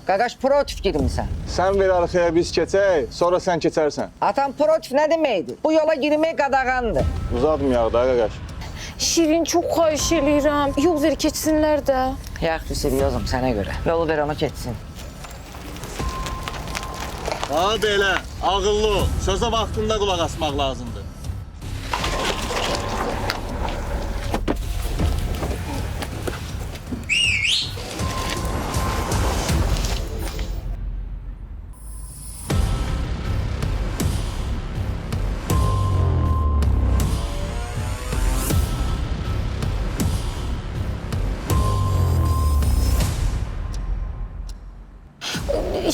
Qaqaş protiv girmisən. Sən ver arxaya biz keçək, sonra sən keçərsən. Atam protiv nə deməkdir? Bu yola girmək qadağandır. Uzatmayaq da qaqaş. Şirin, çok xahiş eləyirəm. Yol ver keçsinlər də. Yaxşı, seriozum sənə görə. Yolu ver ona keçsin. Ha belə, ağıllı ol. Sözə vaxtında qulaq asmaq lazımdır.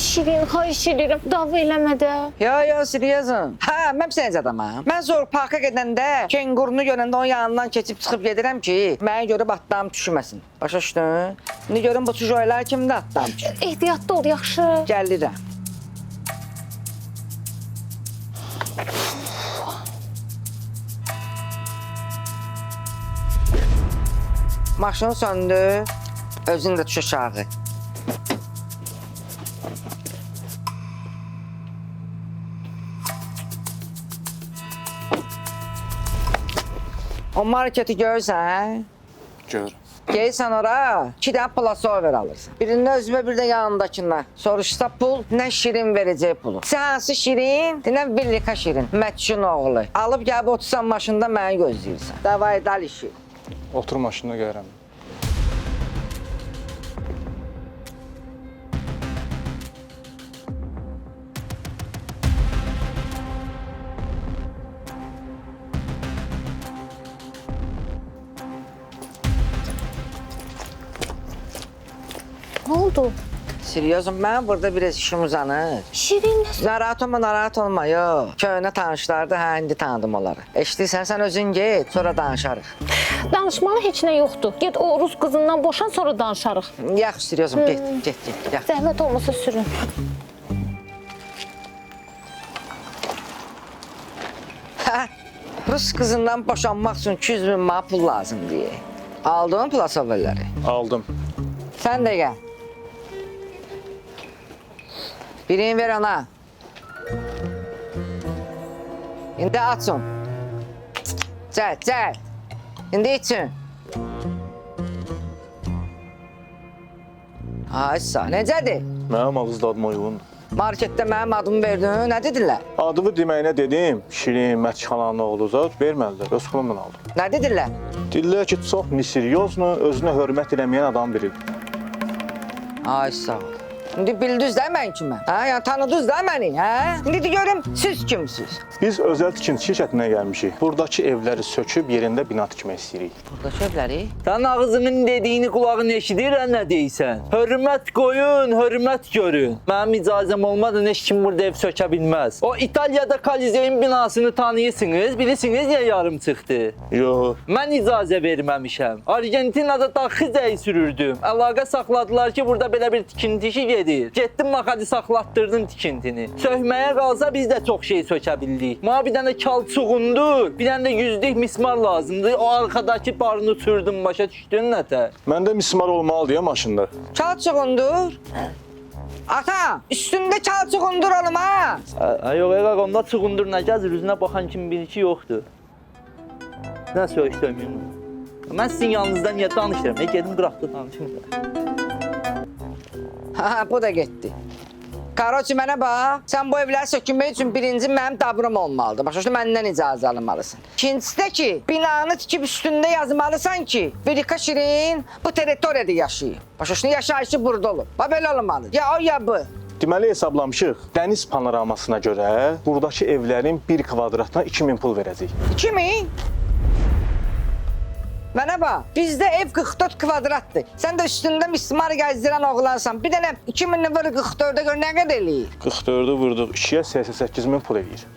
Şirin, xahiş eləyirəm. Dava eləmə də. Yo, seriozum. Hə, mən pis adamam. Mən zor parka gedəndə, kengurunu görəndə onun yanından keçib çıxıb gedirəm ki, mənə görüb atlarım düşməsin. Başa düşdün? İndi görüm bu çocuqlar kimdə atlarım düşür. Ehtiyatlı ol, yaxşı. Gəlirəm. Maşını söndü, özün də düş aşağı. O marketi görürsən, Gör. gelsən ora, 2 dənə plasovер alırsan. Birini özümə, bir də yanındakına. Soruşsa pul, nə Şirin verəcək pulu. Sənsi Şirin, dinə Villika Şirin, Mətçin oğlu. Alıb gəlib otursan maşında məni gözləyirsən. Davay dal işi. Otur maşında gəlirəm. Ne oldu? Seriozum, mən burada biraz işim uzanır. Şirin, Narahat olma, yox. Köhnə tanışlardı, hə, indi tanıdım onları. Eşidirsən, sən özün get, sonra danışarıq. danışmalı heç nə yoxdur. Get o Rus qızından boşan, sonra danışarıq. Yaxşı, seriozum, get, get. Zəhmət olmasa sürün. Hə, Rus qızından boşanmaq üçün 200 min manat pul lazımdır. Aldın plasoverləri. Aldım. Sən də gəl. Birini ver ona. İndi açın. Cəld. İndi için. Aysa, necədir? Mənim ağız dadıma uyğundur. Marketdə mənim adımı verdin, nə dedilər? Adımı deməyinə dedim, Şirin, Mətçixananın oğlu zat vermədilər, öz pulumla aldım. Nə dedilər? Dillər ki, çox miseryoznu, özünə hörmət eləməyən adam biri. Ay sağ ol. İndi bildiniz də mən kiməm? Hə, yəni tanıdınız da məni, hə? İndi de görüm siz kimsiniz? Biz özəl tikinti şirkətinə gəlmişik. Buradakı evləri söküb yerində bina tikmək istəyirik. Buradakı evləri? Sən ağzının dediyini qulağın eşidir, nə deyirsən? Hörmət qoyun, hörmət görün. Mənim icazəm olmadan heç kim burada ev sökə bilməz. O İtaliyada Kolizeyin binasını tanıyırsınız, bilirsiniz ya yarım çıxdı. Yox. Mən icazə verməmişəm. Argentinada taxizəyi sürürdüm. Əlaqə saxladılar ki, burada belə bir tikinti işi gedir. Getdim makadi saxlatdırdım tikintini. Söhməyə qalsa biz də çox şey sökə bildik. Mənə bir dənə kalçuğundur, bir dənə də 100'lük mismar lazımdır. O arkadakı barını sürdüm, başa düşdün nətə? Məndə mismar olmalıdır ya maşında. Çalçıqundur. Ata, üstündə çalçıqundur oğlum ha. Yox, evə onda çuğundur nə gəzir, üzünə baxan kimi bilir ki, yoxdur. Nə söyləyim? Mən sizin yanınızda niyə danışıram? Gedim qıraqda danışım. Ha, bu da getdi. Karoçi mənə bax, sən bu evləri sökünmək üçün birinci mənim dabrum olmalıdır. Başa düşdün, məndən icazə alınmalısın. İkincisi də ki, binanı tikib üstündə yazmalısan ki, Villika Şirin bu teritoriyada yaşayır. Başa düşdün, yaşayışı burada olur. Bax, belə olmalıdır. Ya o, ya bu. Deməli hesablamışıq. Dəniz panoramasına görə buradakı evlərin 1 kvadratına 2000 pul verəcək. 2000? Mənə bax, bizdə ev 44 kvadratdır. Sən də üstündə mismar gəzdirən oğlansan. Bir dənə 2000-ni vur 44-ə görə nə qədər eləyir? 44'ü vurduq 2'yə 88 min pul eləyir.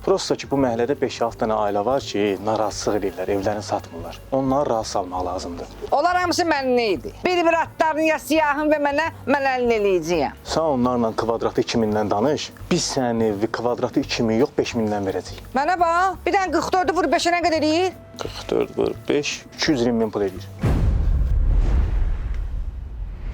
Prosta ki, bu məhəllədə 5-6 dənə ailə var ki, narazılıq edirlər, evlərini satmırlar. Onları razı salmaq lazımdır. Onlar hamısı məndən idi. Bir atlarını ya siyahın və mən əlini eləyəcəyəm. Sən onlarla kvadratı 2000-dən danış, biz sənin evi kvadratı 2000 yox 5000-dən verəcəyik. Mənə bax, bir dənə 44-ü vur 5-ə nə qədər eləyir? 44 vur 5, 220 min pul eləyir.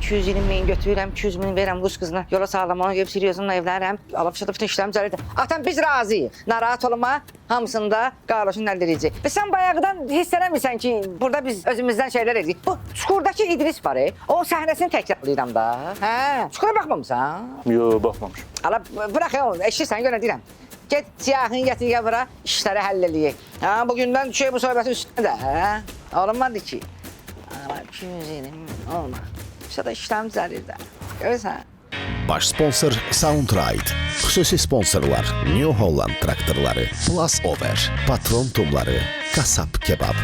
220 min götürürəm, 200 min verəm Rus qızına. Yola sağlam ona gəlib Siryozunla evlənirəm. Allah fışıldı bütün işlərim cəridir. Atam biz razıyıq. Narahat olma. Hamısını da Qarloşun əldə edəcək. Və sən bayaqdan hiss eləmirsən ki, burada biz özümüzdən şeylər edirik. Bu Çukurdakı İdris var, o səhnəsini təkrarlayıram da. Hə, Çukura baxmamısan? Yo, baxmamışam. Ala bırak ya, eşitsən görə deyirəm. Get siyahını gətir ya bura, işləri həll eləyək. Ha, bugündən düşək bu söhbətin üstünə də, hə? Olmadı ki. Ala 220 olma. İşte da işləm düzəlir də. Görürsən? Baş sponsor Soundride. Xüsusi sponsorlar New Holland traktorları, Plus Over, Patron tumları, Kasap Kebab.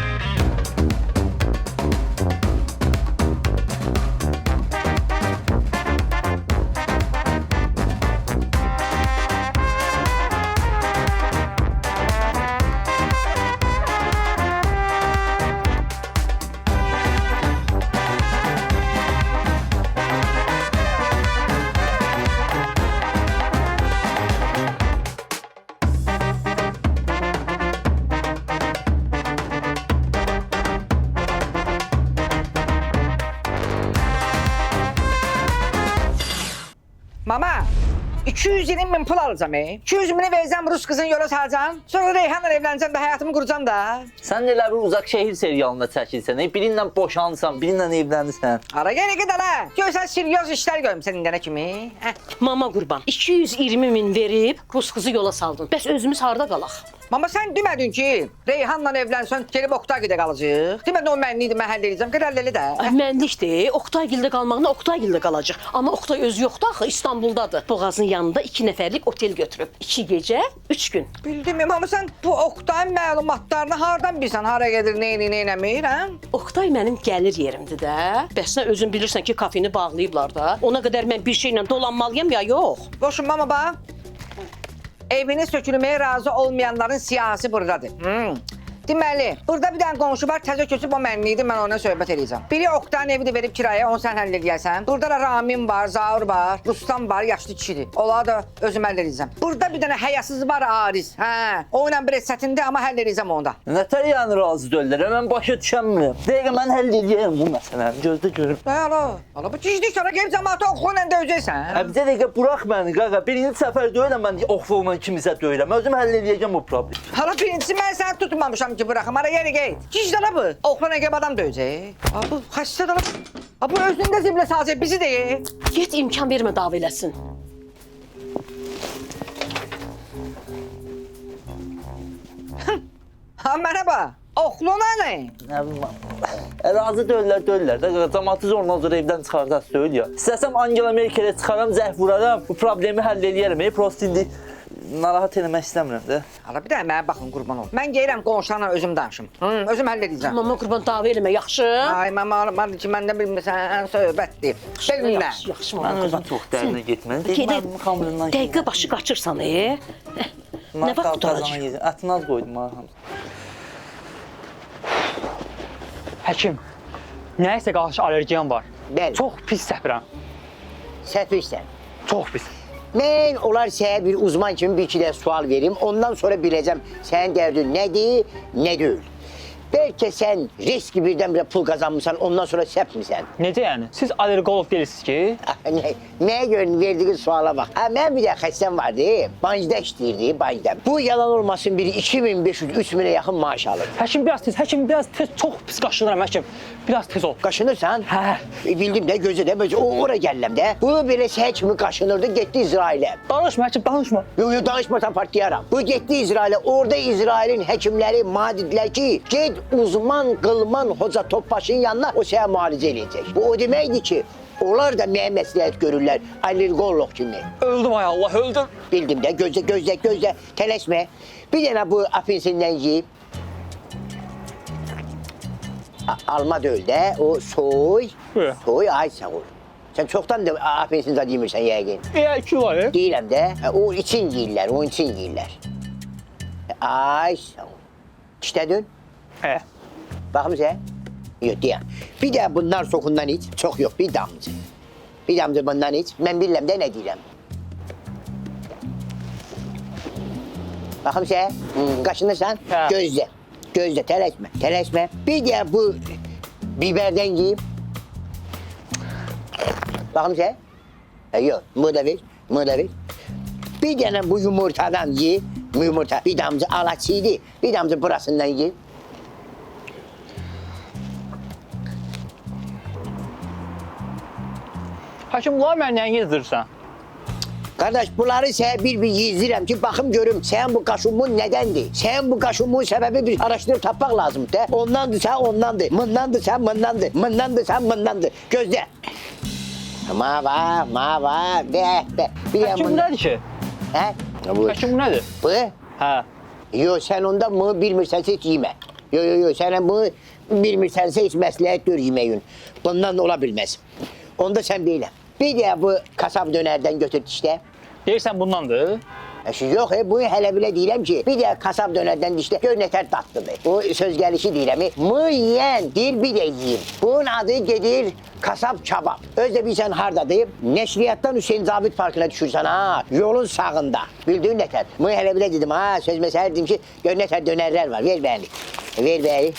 Mama, 220 min pul alacağım. 200 mini verəcəm Rus qızın yola salacağım. Sonra Reyhanla evlənəcəm və həyatımı quracağım da. Sən elə bir uzaq şəhər serialında çəkilsən, birinlə boşanırsan, birinlə evlənirsən. Ara yenə gedələ. Görsən Siryoz işlər görmüsən indənə kimi. Mama qurban, 220 min verib Rus qızı yola saldın. Bəs özümüz harda qalaq? Mama sən demədin ki, Reyhanla evlənsən, gelib Oktaygilə qalacaq. Demədin o mənliydi, mən həll edəcəm. Qədərləli də. Ay, mənlikdir. Oktaygilə qalmağına Oktaygilə qalacaq. Amma Oktay özü yoxdur axı, İstanbuldadır. Boğazın yanında 2 nəfərlik otel götürüb. 2 gecə, 3 gün. Bildim, amma sən bu Oktayın məlumatlarını hardan bilsən? Hara gedir, nə eləmir, hə? Oktay mənim gəlir yerimdir də. Bəs sən özün bilirsən ki, kafeni bağlayıblar da. Ona qədər mən bir şeylə dolanmalıyam ya yox. Boşun mama bax. Evini sökülməyə razı olmayanların siyasi buradadır. Deməli, burada bir dənə qonşu var, təzə köçüb o mənliydi, mən ona söhbət edəcəm. Biri Oktayın evi də verib kiraya, onu sən həll edəcəksən. Burada da Ramin var, Zaur var, Rustam var, yaşlı kişidir. Onları da özüm həll edəcəm. Burada bir dənə həyasız var, Aris. Hə, o ilə bir sətində, amma həll edəcəm onu da. Nətər yəni razı döldür, mən başa düşəmirəm. Dəqiqə mən həll edəyəm bu məsələni, gözdə görüm. Ala, bu gizlik sonra gəlib cəmaata oxuyla döyəcəksən. Bir dəqiqə burax məni, qaqa. Birinci səfər döyürəm mən oxulla kimisə döyürəm. Özüm həll edəcəm bu problemi. Hala birincisi mən səni tutmamışam ki bıraxım, ara yeri qeyd. Gicdana bu, oxlan əgəb adam döyəcək. Bu xəstə dala. Bu özündə ziblə sazı bizi deyir. Get imkan vermə dava eləsin. Ha mənə bax, oxluna nə? Nə bilim. Razı döyürlər də. Cəmaatı zorla evdən çıxardaq döyül ya. İstəsəm Angela Merkel'e çıxaram, zəh vuraram, bu problemi həll eləyərəm. Prost indi narahat eləmək istəmirəm də. Hala bir də mənə baxın qurban ol. Mən gəlirəm qonşularla özüm danışım. Özüm həll edəcəm. Mama qurban dava eləmə, yaxşı? Ay mama, almadı ki, məndə bilmirsən, söhbətdir. Bilmə. Yaxşı, Mən mama özüm qurban. çox dərinə getməliyim. Dəqiqə başı qaçırsan, Nə vaxt qutaracaq? Ətini az qoydum ha. Həkim, nəyəsə qarşı allergiyan var. Bəli. Çox pis səpirəm. Səhvsən. Çox pis. Mən olar sənə bir uzman kimi bir iki də sual verim. Ondan sonra biləcəm sənin dərdin nədir, nə deyil. Bəlkə sən riski birdən-birə pul qazanmışsan, ondan sonra səpmirsən. Necə yəni? Siz allergolog deyirsiniz ki? Nəyə görə verdiğin suala bax. Mən bir də xəstəm vardı, bankda işləyirdi, bankda. Bu yalan olmasın biri 2500-3000'e yaxın maaş alır. Həkim biraz tez, çox pis qaşınıram həkim. Biraz tez ol. Qaşınırsan? Hə. Bildim də, gözə də, böyle ora gəlləm də. Bu belə sənin kimi qaşınırdı, getdi İsrailə. Danışma həkim, danışma. Yox, danışmasan partlayaram. Bu getdi İsrailə, orada İsrailin həkimləri mənə dedilər ki, get uzman, qılman, hoca Topbaşın yanına, o sənə müalicə eləyəcək. Bu o deməkdir ki, onlar da mənə məsləhət görürlər, allergolog kimi. Öldüm ay Allah, öldüm. Bildim də, gözlə, tələsmə. Bir dənə bu apelsindən yeyib. Alma da öl də, o soy, ay sağ ol. Sən çoxdan da apelsin zad yemirsən yəqin. 2 var. Deyirəm də, o için yeyirlər, onun için yeyirlər. Ay sağ ol. İşlədin? Hə. Baxım sən? Yox, deyəm. Bir də bunlar sokundan iç, çox yox, bir damcı. Bir damcı bundan iç, mən bilirəm də nə deyirəm. Baxım sən, qaşınırsan, gözlə, tələsmə. Bir də bu biberdən yeyib. Baxım sən. Yox, bunu da ver, bunu da ver. Bir dənə bu yumurtadan ye. Bu yumurta bir damcı alaçıydı. Bir damcı burasından ye. Həkim, bunlar mənə nəyə yedirirsən? Qardaş, bunları sənə bir yezdirəm ki, baxım görüm sənin bu qaşınmın nədəndir? Sənin bu qaşınmın səbəbi bir araşdırıb tapmaq lazımdır da. Ondandır sən ondandır, mındandır sən mındandır, mındandır sən mındandır. Gözlə. Mava, be. Həkim, bu nədir ki? Hə? Bu. Həkim, bu nədir? Bu? Hə. Yo, sən onda bunu bilmirsənsə heç yemə. Yo, sən bunu bilmirsənsə heç məsləhət gör yeməyin. Bundan da ola bilməz. Onda sən belə. Bir də bu kasab dönərdən götür dişlə. Deyirsən bundandır? Yox, bunu hələ belə deyirəm ki, bir də kasab dönərdən dişlə gör nətər dadlıdır. Bu söz gəlişi deyirəm. Mı yeyən deyir bir də yeyim. Bunun adı gedir kasab kabab. Özdə bilsən hardadır? Nəşriyyatdan Hüseyin Zabit Parkına düşürsən ha, yolun sağında. Bildiyin nətər? Bunu hələ belə dedim ha, söz məsələ dedim ki, gör nətər dönərlər var, ver bəli. Ver bəli.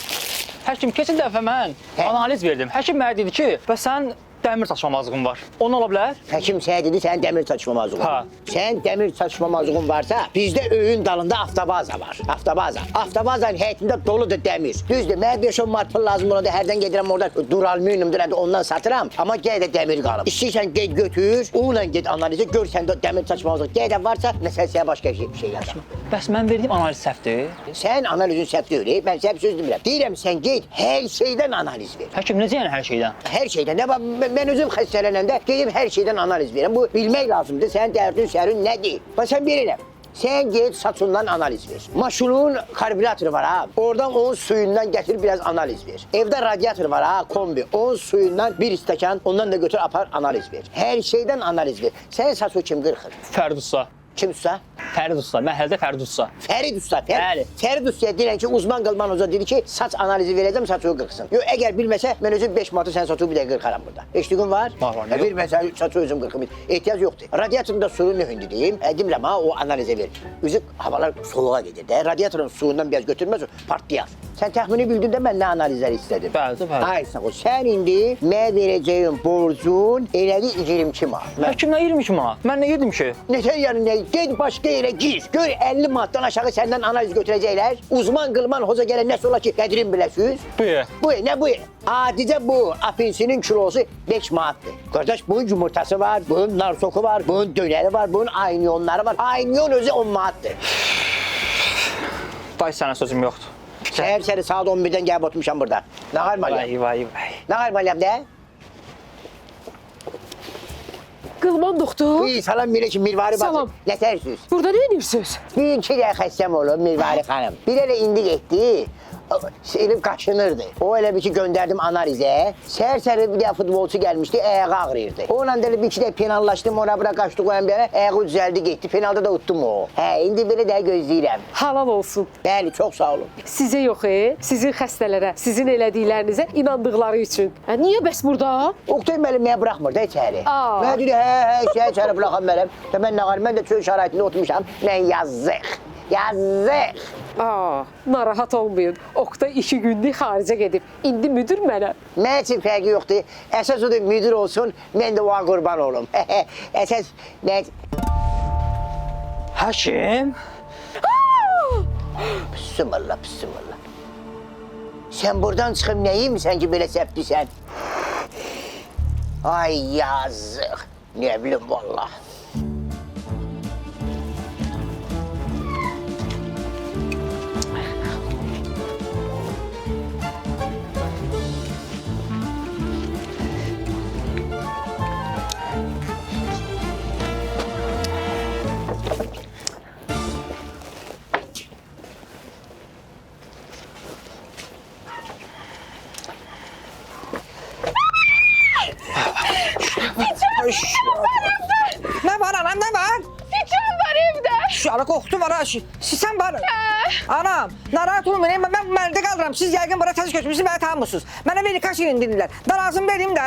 Həkim, keçən dəfə mən analiz verdim. Həkim mənə dedi ki, bəs sən dəmir çatışmamazlığın var. O nə ola bilər? Həkim sənə dedi, sənin dəmir çatışmamazlığın var. Ha. Sən dəmir çatışmamazlığın varsa, bizdə öyün dalında avtobaza var. Avtobazanın həyətində doludur dəmir. Düzdür, mənə 5-10 manat pul lazım ona da hərdən gedirəm orada duralmiyonumdur, ondan satıram. Amma gəl də dəmir qalıb. İstəyirsən get götür, onunla get analizə, gör səndə dəmir çatışmamazlıq. Gəl də varsa, məsələ sənə başqa bir şey yazam. Bəs mən verdiyim analiz səhvdir. Sən analizin səhv deyil, mən səhv söz demirəm. Deyirəm, sən get, hər şeydən analiz ver. Həkim, necə yəni hər şeydən? Hər şeydən. Nə var? Mən özüm xəstələnəndə gedib hər şeydən analiz verirəm. Bu bilmək lazımdır. Sənin dərdin sərin nədir? Bax sən bilirəm. Sən get saçından analiz ver. Maşının karburatoru var ha. Oradan onun suyundan gətir biraz analiz ver. Evdə radiator var ha, kombi. Onun suyundan bir stəkan, ondan da götür apar analiz ver. Hər şeydən analiz ver. Sənin saçı kim qırxır? Fərid Usta. Kim usta? Fərid Usta. Məhəllədə Fərid Usta. Fərid Usta. Bəli. Fərid Ustaya deyirəm ki, uzman qılman oza dedi ki, saç analizi verəcəm, saçı qırxsın. Yox, əgər bilməsə, mən özüm 5 manatı sən saçı bir də qırxaram burada. Eşitdiyin var? Var. Bilməsə, saçı özüm qırxım. Ehtiyac yoxdur. Radiatorun da suyu nöhündür deyim. Demirəm ha, o analizə ver. Üzü havalar soğuğa gedir də. Radiatorun suyundan biraz götürməz, partlayar. Sən təxmini bildin də mən nə analizləri istədim. Bəli. Ay sağ ol. Sən indi mən verəcəyim borcun elədi 22 manat. Həkim, nə 22 manat? Mən nə yedim ki? Nətər yəni nə? Get başqa yerə gir. Gör 50 manatdan aşağı səndən analiz götürəcəklər. Uzman qılman hoca gələn nəsə ola ki, qədrin biləsiniz. Bu. Nə bu? Adicə bu apelsinin kilosu 5 manatdır. Qardaş, bunun yumurtası var, bunun narsoku var, bunun dönəri var, bunun ayniyonları var. Aynyon özü 10 manatdır. Day sənə sözüm yoxdur. Səhər səni saat 11-dən gəlib oturmuşam burada. Nə qarmalıyam? Vay. Nə qarmalıyam də? Qılman doktor. Buyur, salam Mirə ki, Mirvari bacı. Salam. Nətərsiniz? Burada nə edirsiniz? Bir iki də xəstəm olub Mirvari xanım. Bir elə indi getdi. Elif qaşınırdı. O elə bir ki göndərdim analizə. Səhər-səhər bir də futbolçu gəlmişdi, ayağı ağrıyırdı. Onunla da bir iki də penallaşdım, ona bura qaçdı qoyan bir yana, ayağı düzəldi getdi. Penalda da utdum o. İndi belə də gözləyirəm. Halal olsun. Bəli, çox sağ olun. Sizə yox, sizin xəstələrə, sizin elədiklərinizə inandıqları üçün. Niyə bəs burada? Oktay müəllim mənə buraxmır da içəri. Aa. Mən dedi, içəri buraxam müəllim. Mən nə qarım, mən də çöl şəraitində oturmuşam. Mən yazıq. Narahat olmayın. Oktay 2 gündür xaricə gedib. İndi müdür mənə. Mən üçün fərqi yoxdur. Əsas odur müdür olsun, mən də ona qurban olum. Əsas mən... Həkim. Bismillah. Sən buradan çıxıb nəyimsən ki, belə səpdisən? Ay yazıq. Nə bilim vallah. Nə var anam, nə var? Siçan var evdə. Şara qoxtu var ha. Sisən var. Anam, narahat olmayın. Mən bu məhəllədə qalıram. Siz yəqin bura təzə köçmüsünüz, məni tanımırsınız. Mənə veri kaç indirlər. Da lazım dedim də.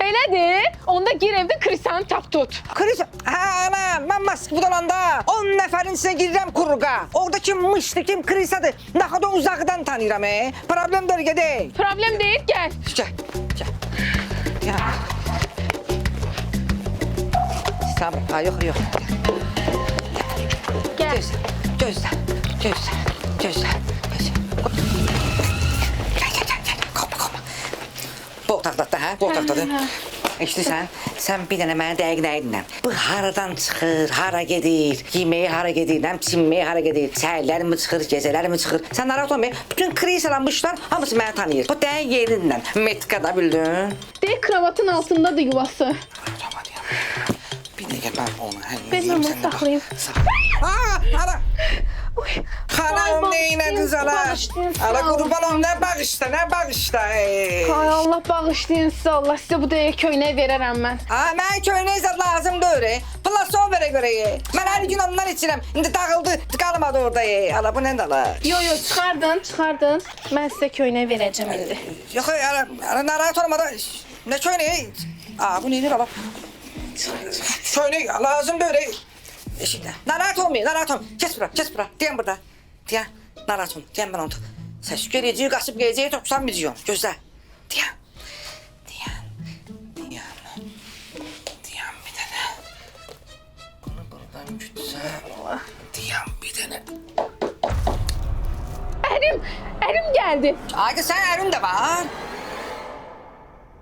Elədir. Onda gir evdə krisanı tap tut. Kris, anam, mən Moskvada olanda 10 nəfərin içinə girirəm kuruqa. Orada kim mışdı, kim krisadır. Nə qədər uzaqdan tanıyıram. Problem bölgə deyil. Problem deyil, gəl. Gəl. Sabır. Ha, yox, yox. Gəl. Gözlə. Gəl. Qopma. Bu otaqdadır, hə? Bu otaqdadır. İşte sən bir dənə mənə dəqiq nə edinlə. Bu haradan çıxır, hara gedir, yeməyə hara gedir, çinməyə hara gedir, səhərlər mi çıxır, gecələr mi çıxır. Sən narahat olma, bütün krisalanmışlar, hamısı məni tanıyır. Bu dəqiq yerindən, metkada bildin. Deyək, kravatın altındadır yuvası. Bir dəqiqə mən onu Ben onu saxlayayım. Ara! Xanım neynədiniz ala? Ala qurban olun, nə bağışda. Ay Allah bağışlayın size Allah. Size bu dəqiqə köynək verərəm mən. Mənə köynək zad lazım deyil. Plason verə görə. Mən hər gün ondan içirəm. İndi dağıldı, qalmadı orada. Ala bu nədir ala? Yo, çıxardın. Mən sizə köynək verəcəm indi. Yox, ala narahat olma da. Nə köynəyi? Bu nedir ala? Köynək lazım deyil. Eşitlə. Narahat olmayın. Kes bura. Deyən burada. Deyən, narahat olma. Deyən mən onu. Səs gələcəyi, qaçıb gələcəyi 90 milyon. Gözlə. Deyən bir dənə. Bunu buradan gütsəm. Deyən bir dənə. Ərim gəldi. Ay kız, sən ərin də var.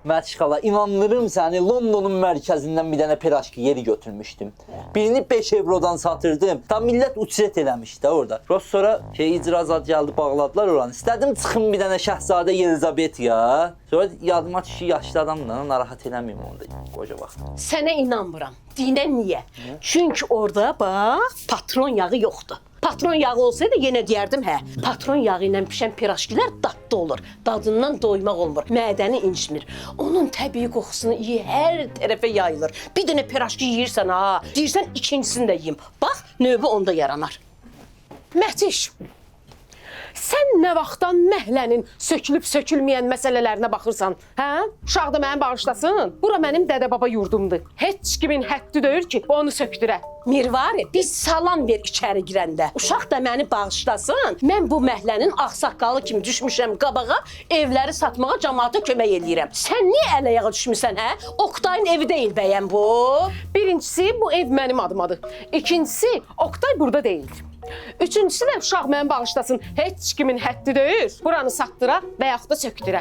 Məşqala, inanırım səni, Londonun mərkəzindən bir dənə piraşki yeri götürmüşdüm. Birini 5 eurodan satırdım. Tam millət uçret eləmişdi orada. Sonra icrazat gəldi, bağladılar oranı. İstədim çıxım bir dənə Şəhzadə Yelizabet ya. Sonra yadıma düşü yaşlı adamla narahat eləməyim onda qoca vaxt. Sənə inanmıram. Dinən niyə? Çünki orada bax, patron yağı yoxdur. Patron yağı olsaydı yenə deyərdim hə. Patron yağı ilə pişən piraşkilər dadlı olur. Dadından doymaq olmur. Mədəni incimir. Onun təbii qoxusunu iyi hər tərəfə yayılır. Bir dənə piraşki yeyirsən ha, deyirsən ikincisini də yeyim. Bax, növbə onda yaranar. Məhtiş, sən nə vaxtdan məhlənin sökülüb-sökülməyən məsələlərinə baxırsan, hə? Uşaq da məni bağışlasın. Bura mənim dədə-baba yurdumdur. Heç kimin həddi deyil ki, onu sökdürə. Mirvari, biz salam ver içəri girəndə. Uşaq da məni bağışlasın. Mən bu məhlənin ağsaqqalı kimi düşmüşəm qabağa, evləri satmağa cəmaata kömək eləyirəm. Sən niyə əl-ayağa düşmüsən, hə? Oktayın evi deyil bəyəm bu. Birincisi, bu ev mənim adımadır. İkincisi, Oktay burada deyil. Üçüncüsü də uşaq məni bağışlasın. Heç kimin həddi deyil. Buranı satdıra və yaxud da sökdürə.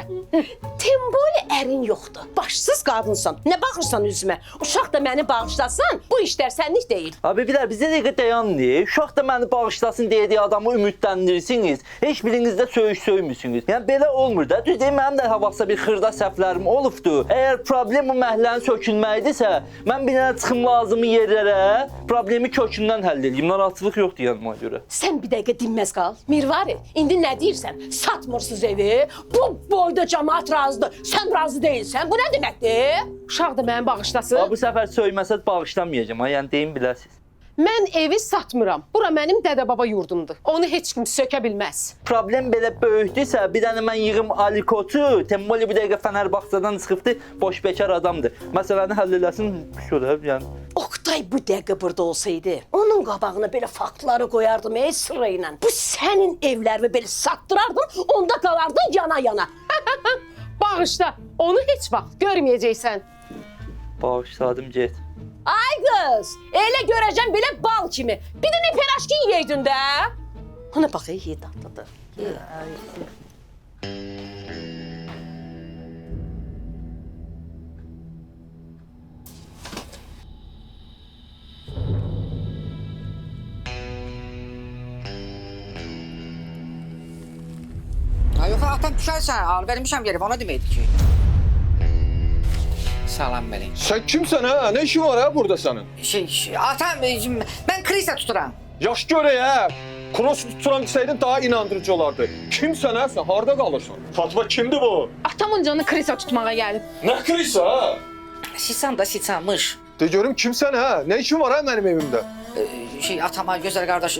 Temboli ərin yoxdur. Başsız qadınsan. Nə baxırsan üzümə? Uşaq da məni bağışlasın. Bu işlər sənlik deyil. Abi bir bizə dəqiqə dayandı. Uşaq da məni bağışlasın deyə adamı ümidləndirirsiniz. Heç birinizdə söymüsünüz. Yəni belə olmur da. Düz deyim, mənim də havasda bir xırda səhvlərim olubdu. Əgər problem bu məhlənin sökülməyidirsə, mən bir dənə çıxım lazımı yerlərə problemi kökündən həll edeyim. Narahatçılıq yoxdur yanıma görə. Sən bir dəqiqə dinməz qal. Mirvari, indi nə deyirsən? Satmırsınız evi. Bu boyda cəmaat razıdır. Sən razı deyilsən. Bu nə deməkdir? Uşaq da məni bağışlasın. Bu səfər söyməsə bağışlamayacağam. Yəni deyim biləsiniz. Mən evi satmıram. Bura mənim dədə-baba yurdumdur. Onu heç kim sökə bilməz. Problem belə böyükdürsə, bir dənə mən yığım alikotu, Temboli bu dəqiqə Fənərbağçadan çıxıbdı, boş bekar adamdır. Məsələni həll eləsin, şöyle yəni. Oktay bu dəqiqə burada olsaydı, onun qabağına belə faktları qoyardım sırayla. Bu sənin evlərini belə satdırardım, onda qalardın yana-yana. Bağışla, onu heç vaxt görməyəcəksən. Bağışladım, get. Ay qız, elə görəcəm belə bal kimi. Bir dənə piraşki yeydin də. Ona bax, iyi dadlıdır. Yox, atan düşərsən, al vermişəm yeri, ona deməkdir ki. Salam verin. Sen kimsen ha? Ne işin var ha burada senin? Atam, ben krisa tuturam. Yaş göre ya. Krosu tuturan deseydin daha inandırıcı olardı. Kimsen ha sen? Harda kalırsan? Fatma kimdi bu? Atamın canı krisa tutmağa gəlib. Ne krisa ha? Siçan da siçanmış. De görüm kimsen ha? Ne işin var ha benim evimde? Atama gözəl qardaş,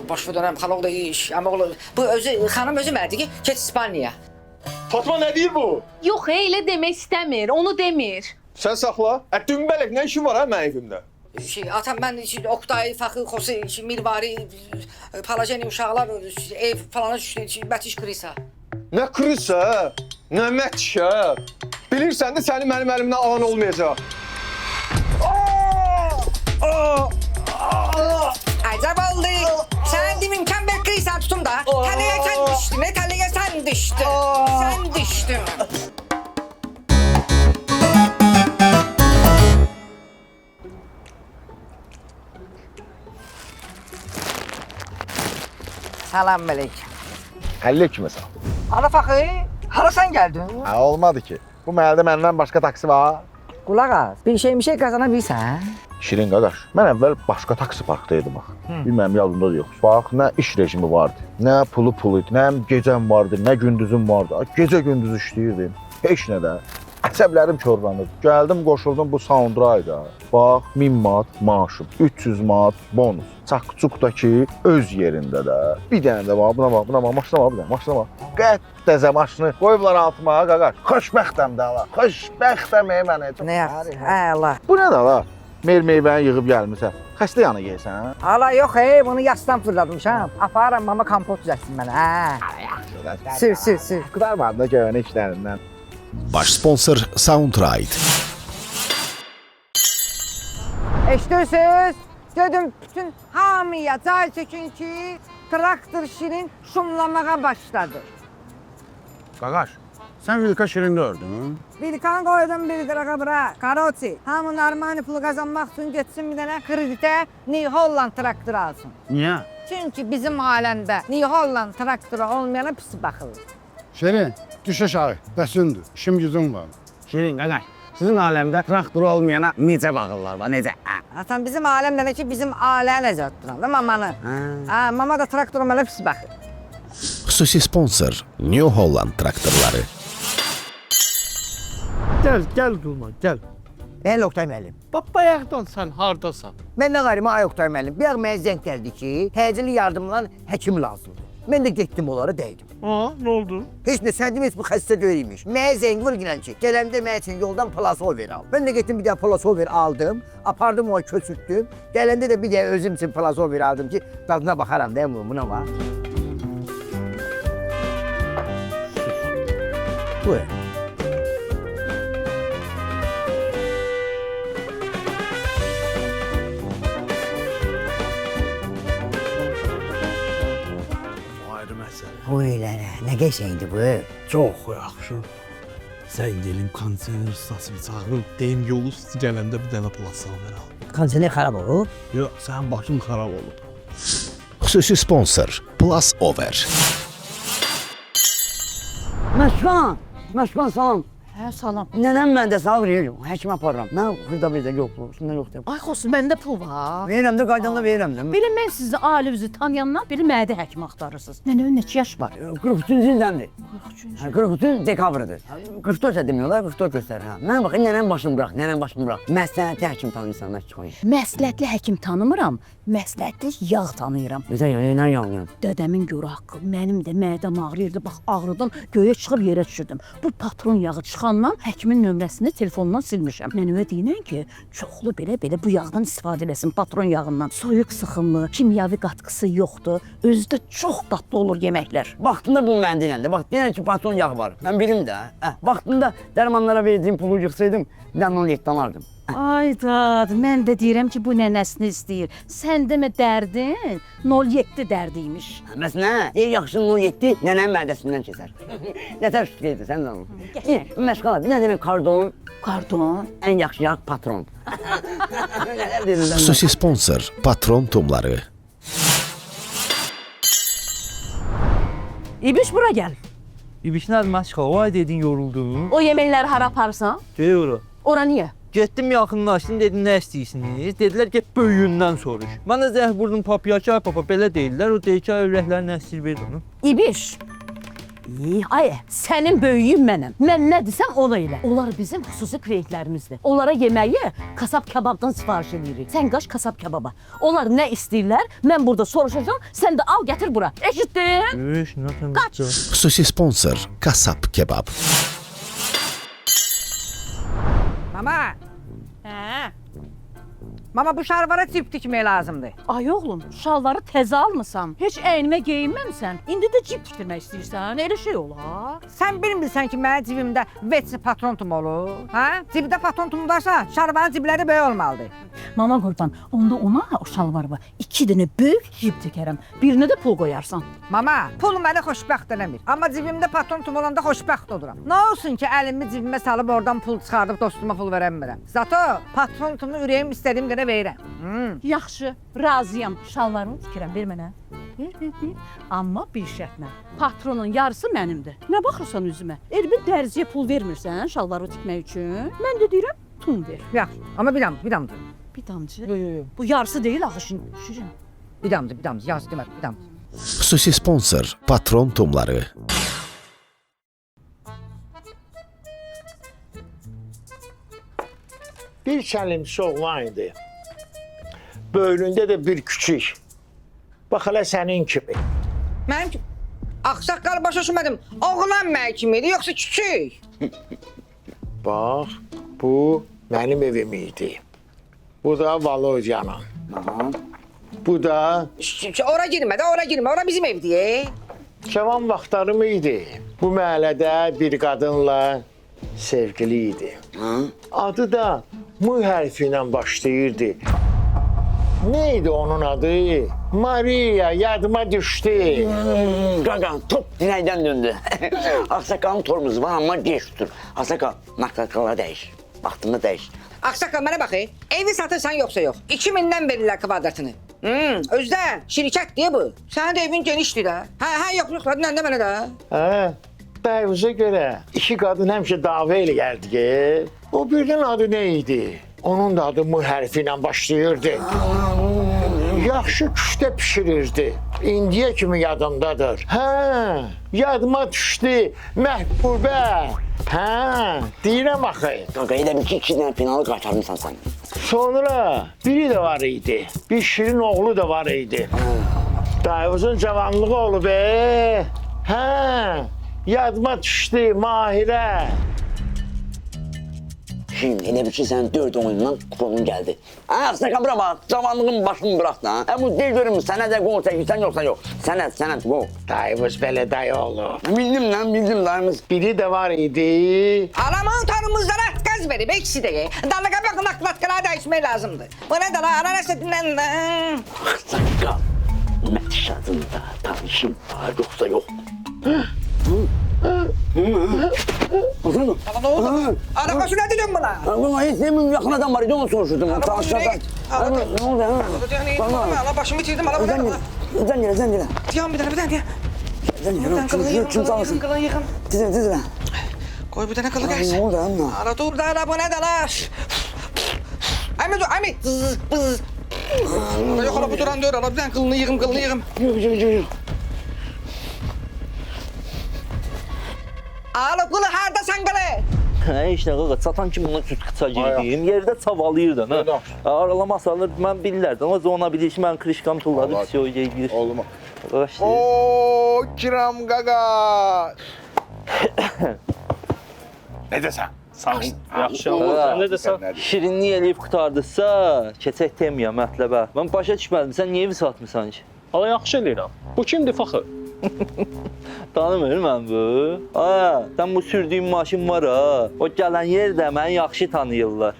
başa dönəm, xalaq da iş, amma bu özü, xanım özü mənə deyir ki, keç İspanyaya. Fatma ne deyir bu? Yox, elə demək istəmir, onu demir. Sen sakla. Dümbelek ne işin var ha benim evimde? Atam mən Oktay, Faxı, Xosi, Mirvari, Palajeni uşaqlar, ev falan, Mətiş krisa. Ne krisa ha? Ne metş ha? Bilirsən də səni mənim əlimdən alan olmayacaq. Acab oldu. Sen demin imkan kıysan tutum da. Taliye sen düştün. Ne taliye sen düştün. Sen düştün. Salam aleyküm. Aleyküm selam. Ana Fakı, hala sen geldin. Ha, olmadı ki. Bu məhəllədə məndən başqa taksi var. Kulak az. Bir şey kazanabilirsen. Şirin qardaş, mən əvvəl başqa taksi parkdaydım bax. Bilməm yadımda da yox. Bax, nə iş rejimi vardı, nə pulu idi, nə gecəm vardı, nə gündüzüm vardı. Gecə-gündüz işləyirdim. Heç nə də. Əsəblərim korlanırdı. Gəldim, qoşuldum bu Soundride-a. Bax, 1000 manat maaşım, 300 manat bonus. Çaq-çuqdakı öz yerində də. Bir dənə də var, buna bax, maşına bax, bir dənə, maşına bax. Qət təzə maşını qoyublar altıma, qaqaş. Xoşbəxtəm də ala, xoşbəxtəm mənə. Ne yapsın? Allah. Bu nə də ala? Meyvəni yığıb gəlmisən. Xəstə yanı yeyirsən? Hala yok bunu yastan fırlatmışam. Aparam mama kompot düzəltsin mənə. Hə. Sür. Qudar var da gövəni işlərindən. Baş sponsor Soundride. Eşidirsiniz? Dedim bütün hamıya cay çekin ki traktor Şirin şumlamağa başladı. Qaqaş, sən Vilka Şirin gördün? Vilkan koydum bir qırağa bura. Karoçi, hamı Armani pulu kazanmaq üçün getsin bir dənə kreditə New Holland traktoru alsın. Niyə? Çünki bizim aləmdə New Holland traktoru olmayana pis baxılır. Şirin, düş aşağı, bəsündür, işim gücüm var. Şirin, qaqaş, sizin aləmdə traktor olmayana necə baxırlar, necə? Hasan bizim aləmdə nə ki bizim ailə nəzət duran da mamanı. Mama da traktoru mənə pis baxır. Xüsusi sponsor New Holland traktorları. Gəl Qulman, gəl. Mən Oktay müəllim. Bayaqdan sən hardasan? Mən nə qarıma ay Oktay müəllim. Bir mənə zəng gəldi ki, təcili yardımla həkim lazımdır. Mən də getdim onlara dəydim. Nə oldu? Heç nə, səndim heç bu xəstə deyilmiş. Mənə zəng vur gələn ki, gələndə mən üçün yoldan Plasover al. Mən də getdim bir də Plasover aldım, apardım onu köçürtdüm. Gələndə də bir də özüm üçün Plasover aldım ki, dadına baxaram da buna var. Bu. Ayrı məsələ. O elə nə qəşəngdir bu. Çox yaxşı. Sən gelin kondisioner ustasını çağırıb, deyim yolu üstü gələndə bir dənə Plasover al. Kondisioner xarab olub? Yox, sənin başın xarab olub. Xüsusi sponsor Plus Over. Məşqan salam. Hə, salam. Nənəm məndə sağ verirəm, həkim aparıram. Mən xırda bizdə yox bu, üstündə yoxdur. Ay xoşum, məndə pul var. Verirəm də, qaydanda verirəm də. Biri mən sizi ailənizi tanıyandan, biri mədə həkim axtarırsınız. Nənənin neçə yaş var? 43-cü ildəndir. 43-cü dekabrıdır. 44 demək olar, 44 göstərir. Mən baxın, nənəm başım bıraq. Məsləhətli həkim tanıyırsan, mən çıxayım. Məsləhətli həkim tanımıram, məsləhətli yağ tanıyıram. Nə yağlayam? Dədəmin görə haqqı, mənim də mədəm ağrıyırdı. Bax, ağrıdan göyə çıxıb yerə düşürdüm. Bu patron yağı çıxandan həkimin nömrəsini telefondan silmişəm. Nənəmə deyinən ki, çoxlu belə bu yağdan istifadə eləsin, patron yağından. Soyuq sıxımlı, kimyavi qatqısı yoxdur. Özü də çox dadlı olur yeməklər. Vaxtında bu mən deyəndə, bax, deyən ki, patron yağı var. Mən bilim də. Vaxtında dərmanlara verdiğim pulu yıxsaydım, bir dənə onu yetdanardım. Ay dad, mən də deyirəm ki, bu nənəsini istəyir. Sən demə dərdin 07 dərdiymiş. Bəs nə? Yaxşı 07 nənənin mədəsindən keçər. Nətər şükreydi, sən də onu. Məşqala, nə demək kardon? Kardon? Ən yaxşı yağ patron. Xüsusi sponsor Patron tumları. İbiş bura gəl. İbiş nədir Məşqa? O ay dedin yoruldun. O yeməkləri hara aparırsan? Deyir. Ora niyə? Getdim yaxınlaşdım, dedim nə istəyirsiniz? Dedilər get böyüyündən soruş. Mən də zəh vurdum papaya ki, ay papa belə deyirlər. O deyir ki, ay ürəkləri nə istəyir ver onu. İbiş. Ay, sənin böyüyün mənəm. Mən nə desəm ona elə. Onlar bizim xüsusi klientlərimizdir. Onlara yeməyi kasab kebabdan sifariş edirik. Sən qaç kasab kebaba. Onlar nə istəyirlər, mən burada soruşacağam. Sən də al gətir bura. Eşitdin? Qaç. Xüsusi sponsor Kasab Kebab. Mama. Hə. Mama bu şalvara tip tikmək lazımdır. Ay oğlum, şalvarı təzə almısan. Heç əynimə geyinməmisən. İndi də cib tikdirmək istəyirsən. Elə şey olar. Sən bilmirsən ki, mənim cibimdə vets patrontum olur. Hə? Cibdə patrontum varsa, şalvarın cibləri böyük olmalıdır. Mama qurban, onda ona o şalvar var. 2 dənə böyük cib tikərəm. Birinə də pul qoyarsan. Mama, pul məni xoşbəxt eləmir. Amma cibimdə patron tum olanda xoşbəxt oluram. Nə olsun ki, əlimi cibimə salıb oradan pul çıxardıb dostuma pul verəmirəm. Zato patron tumu ürəyim istədiyim qədər verirəm. Yaxşı, razıyam. Şalvarımı tikirəm, ver mənə. Ver. Amma bir şərtlə. Patronun yarısı mənimdir. Nə baxırsan üzümə? Bir dərziyə pul vermirsən şalvarı tikmək üçün. Mən də deyirəm, tum ver. Yaxşı, amma bir damcı. Bir damcı? Yox. Bu yarısı deyil axı Şirin. Bir damcı, yaxşı demək, bir damcı. Xüsusi sponsor Patron tumları. Bir kəlimsi oğlan idi. Böyründə də bir küçük. Bax hələ sənin kimi. Mənim ki, ağsaqqal başa düşmədim. Oğlan mənim kimi idi, yoxsa küçük? Bax, bu mənim evim idi. Bu da Valodyanın. Bu da... Ora girmə, ora bizim evdir. Cavan vaxtlarım idi. Bu məhəllədə bir qadınla sevgili idi. Adı da M hərfi ilə başlayırdı. Neydi onun adı? Maria, yadıma düşdü. Qaqa, top dirəkdən döndü. Ağsaqqalın torumuzu var, amma geç tutur. Ağsaqqal, nakaqala dəyiş, vaxtında dəyiş. Ağsaqqal, mənə bax, evi satırsan yoxsa yox. 2000-dən verirlər kvadratını. Özdə, şirkət deyə bu. Sənin də evin genişdir də. Yox, nə də mənə də. Dayımıza görə iki qadın həmişə dava elə gəldi ki, o birinin adı nə idi? Onun da adı M hərfi ilə başlayırdı. Yaxşı küşdə pişirirdi. İndiyə kimi yadımdadır. Yadıma düşdü. Məhbubə. Deyirəm axı. Qaqa, elə bir ki, 2 dənə finalı qaçarmısan sən. Sonra biri də var idi. Bir şirin oğlu da var idi. Dayımızın cavanlığı olub. Yadıma düşdü Mahirə. Şimdi elə bir ki, sənin 4 oyundan kuponun gəldi. Ağsaqqal, bura bax, cavanlığın başını bırax da. Bu deyil görüm, sənə də qol çəkirsən yoxsa yox. Sənət, qol. Dayımız belə dayı olur. Bildim dayımız. Biri də var idi. Aramın tanımızlara qaz verib, ikisi də. Dalıqa baxın, aklatqalara dəyişmək lazımdır. Bu nə də la, ara nəsədindən də. Ağsaqqal, Mətşadında tanışım var yoxsa yox. Ana, nə oldu? Ana, başı nə dedin buna? Buna heç demin yaxın adam var idi, onu soruşdum. Tanışlardan. Ne oldu? Ana, başımı itirdim, ana, Zən gələ. Diyan bir dənə. Kim tanısın? Qılın yığın. Dizlə. Qoy bir dənə qılı gəlsin. Ne oldu anla? Ana, dur da, bu nə də la? Əmi, bız. Yox, ala, bu duran deyir, ala, bir dənə qılını yığım. Yox. Ala, qılı hardasan qılı? İşte qaqa, satan kimi buna cütkıça girdim, yerdə çavalayırdan. Aralama salır, mən bilirlərdim. O zaman ona bilir ki, mən krişkam tulladı, pis o gedir. Olma. Oo, Kiram qaqa. Ne desən? Sağ ol. Yaxşı oldu. Sən nə desən? Şirinlik eləyib qurtardısa, keçək temiya mətləbə. Mən başa düşmədim, sən niyə evi satmısan ki? Ala yaxşı eləyirəm. Bu kimdir faxı? Tanımır mən bu. Sən bu sürdüyün maşın var ha. O gələn yerdə məni yaxşı tanıyırlar.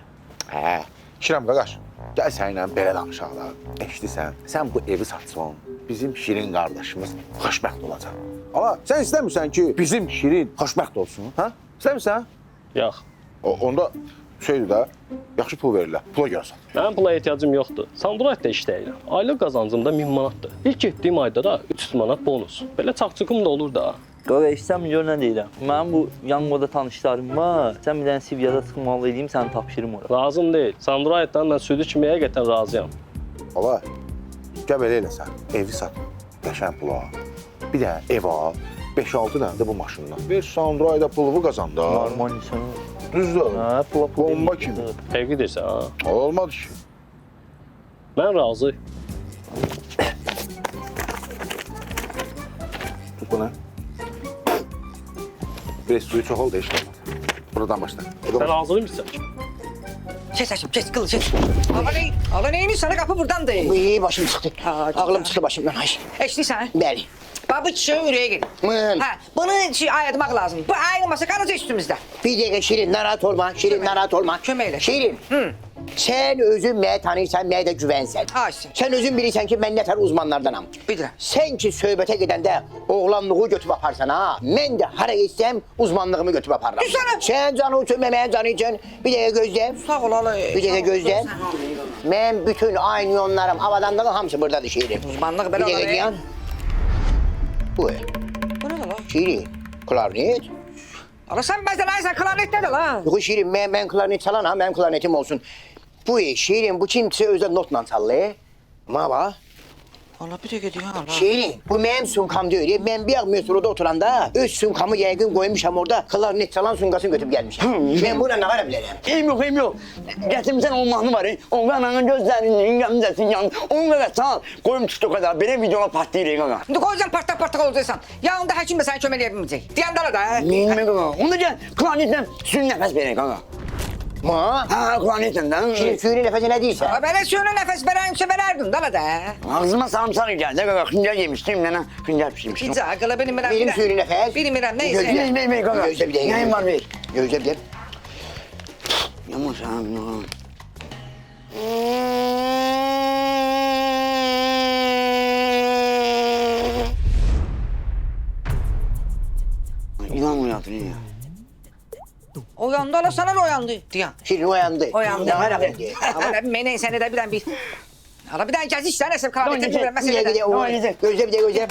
Şiram qaqaş, gəl səninlə belə danışaq da. Eşidirsən, sən bu evi satsan, bizim Şirin qardaşımız xoşbəxt olacaq. Ala, sən istəmirsən ki, bizim Şirin xoşbəxt olsun, hə? İstəmirsən? Yox. Onda şeydir də, yaxşı pul verirlər, pula görəsən. Mənim pula ehtiyacım yoxdur. Sandroiddə işləyirəm. Aylıq qazancım da 1000 manatdır. İlk getdiyim ayda da 300 manat bonus. Belə çaqçıqım da olur da. Qaqa, eşitsən gör nə deyirəm. Mənim bu yanqoda tanışlarım var. Sən bir dənə CV'də çıxmalı edeyim, səni tapşırım ora. Lazım deyil. Sandroiddən mən südü kimi həqiqətən razıyam. Ala, gəl belə eləsən, evi sat, qəşəng pula. Bir də ev al, 5-6 dənə də bu maşından. Ver Sandroid'a puluvu qazan da. Normal Düzdür. Pul bomba kimi. Həqiqi deyirsən, ha? Olmadı ki. Mən razı. Tut bunu. Biraz suyu çox oldu, işləmə. Buradan başla. Sən hazırmıysan? Kes aşım, kes kılı, kes. Ala neyini sana kapı buradandır. İyi, başım çıxdı. Ağlım çıxdı başımdan. Eşliysən? Bəli. Bax, bu çiçeği ürəyə gelin. Bunu ayırmak lazım. Bu ayrılmasa kalacaq üstümüzdə. Bir dəqiqə Şirin, narahat olma. Şirin, narahat olma. Kömək elə. Şirin, Sən özün mənə tanıyırsan, mənə də güvənsən. Ayşe. Sən özün bilirsən ki, mən nətər uzmanlardanam. Bilirəm. Sən ki, söhbətə gedəndə oğlanlığı götürüb aparsan ha, mən də hara getsəm uzmanlığımı götürüb aparıram. Düzələm. Sən canı üçün, mənim canı üçün bir dəqiqə gözlə. Sağ ol ala. Bir dəqiqə gözlə. Mən bütün ayniyonlarım, avadanlığım hamısı buradadır Şirin. Uzmanlıq Bir belə dəqiqə olar. dayan. Bu. Bu nə la? Şirin, klarnet. Ala sən bəzələyirsən, klarnet nədir la? Yox Şirin, mən klarnet çalanam, mənim klarnetim olsun. Bu Şirin, bu kimsə özə notla çalır. Ma bax. Ala bir dəqiqə deyən ala. Şirin, bu mənim sumkam deyil. Mən bir metroda oturanda öz sumkamı yəqin qoymuşam orada. Klarnet çalan sumkasını götürüb gəlmişəm. Mən buna nə vara bilərəm? Eyim yox. Gətirmişsən o mahnı var. Onların gözlərinin yanındasin yan. Onlara çal. Qoyum çıxdı o kadar. Belə videolar patlayır qaqa. İndi qoyacam partak olacaqsan. Yanında həkim də sənə kömək edə bilməyəcək. Deyəndə ala da. Neyinmə qaqa? Onda gəl klarnetle suyun nəfəs verək qaqa. Ma? Ha klarnetle də. Şirin, suyun nəfəsi nə deyirsən? Belə suyunu nəfəs verəyimsə verərdin də ala da. Ağzıma sarımsak gəldi qaqa. Xıncaq yemişdim, nənə xıncaq pişirmişdim. Hiç akıllı bilmirəm. Benim suyunu nəfəs? Bilmirəm, neyse. Ver qaqa. Gözlə bir dəqiqə. Nəyim var ver. Gözlə bir dəqiqə. Yamaş ağzına. İlan uyandırıyor ya. Oyandı ala sana da oyandı. Deyən. Şirin oyandı. Oyandı. Ne var efendim? Ama mənə sənə də bilən bir... Ala bir dənə gəziş sən əsəb klarnetin Bir bilən məsələ dəqiqə, də. gözlə bir dəqiqə, gözlə.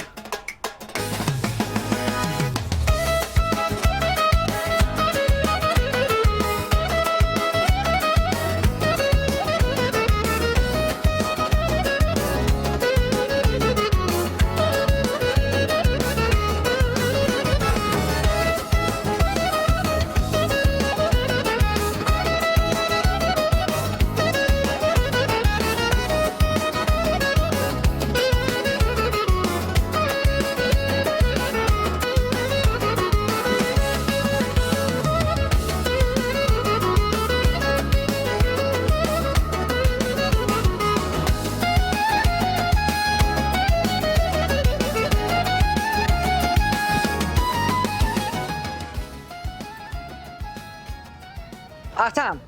Atam,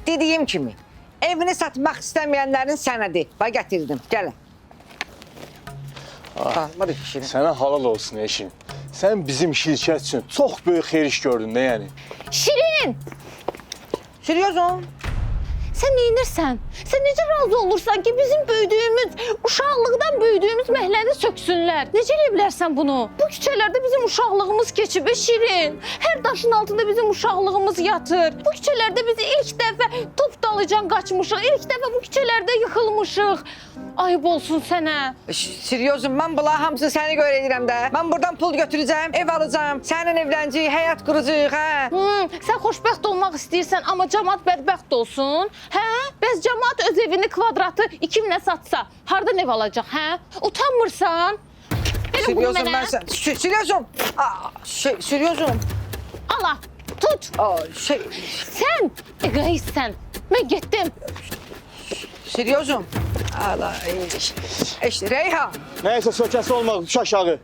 dediyim kimi, evini satmaq istəməyənlərin sənədi. Bax, gətirdim, gəlin. Budur Şirin. Sənə halal olsun eşin. Sən bizim şirkət üçün çox böyük xeyir iş gördün də yəni. Şirin! Seriozum? Sən neynirsən? Sən necə razı olursan ki, bizim böyüdüyümüz, uşaqlıqdan böyüdüyümüz məhəllədə söksünlər? Necə elə bilərsən bunu? Bu küçələrdə bizim uşaqlığımız keçib, Şirin. Hər daşın altında bizim uşaqlığımız yatır. Bu küçələrdə biz ilk dəfə top dalıcan qaçmışıq, ilk dəfə bu küçələrdə yıxılmışıq. Ayıb olsun sənə. Seriozum, mən bunlar hamısını səni görə edirəm də. Mən buradan pul götürəcəm, ev alacağım, sənin evlənəcək, həyat quracaq, hə? Sən xoşbəxt olmaq istəyirsən, amma cəmaət bədbəxt olsun. Hə? Bəs cəmaət öz evini kvadratı 2000-ə satsa, hardan ev alacaq, hə? Utanmırsan? Verin bunu mənə. Seriozum. Seriozum. Ala, tut. Sən egoistsən. Mən getdim. Seriozum. Allah, Reyhan. Nəysə sökəsi olmaq, düş aşağı.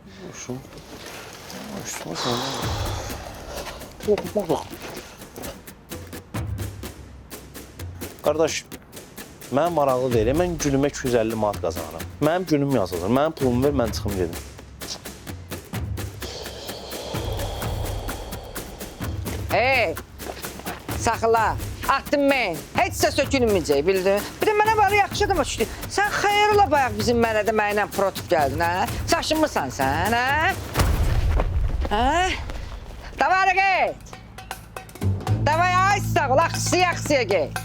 Qardaş, mənim maraqlı deyil. Mən günümə 250 manat qazanıram. Mənim günüm yazılır. Mənim pulumu ver, mən çıxım gedim. Hey, saxla. Atdım mən. Heç də sökülməyəcək, bildin? Bir də mənə belə yaxşıdır mı düşdü? Sən xeyirlə bayaq bizim mənədə mənlə protiv gəldin, hə? Saçınmısan sən, hə? Hə? Davay, get. Davay, ay sağ ol, axsıya get.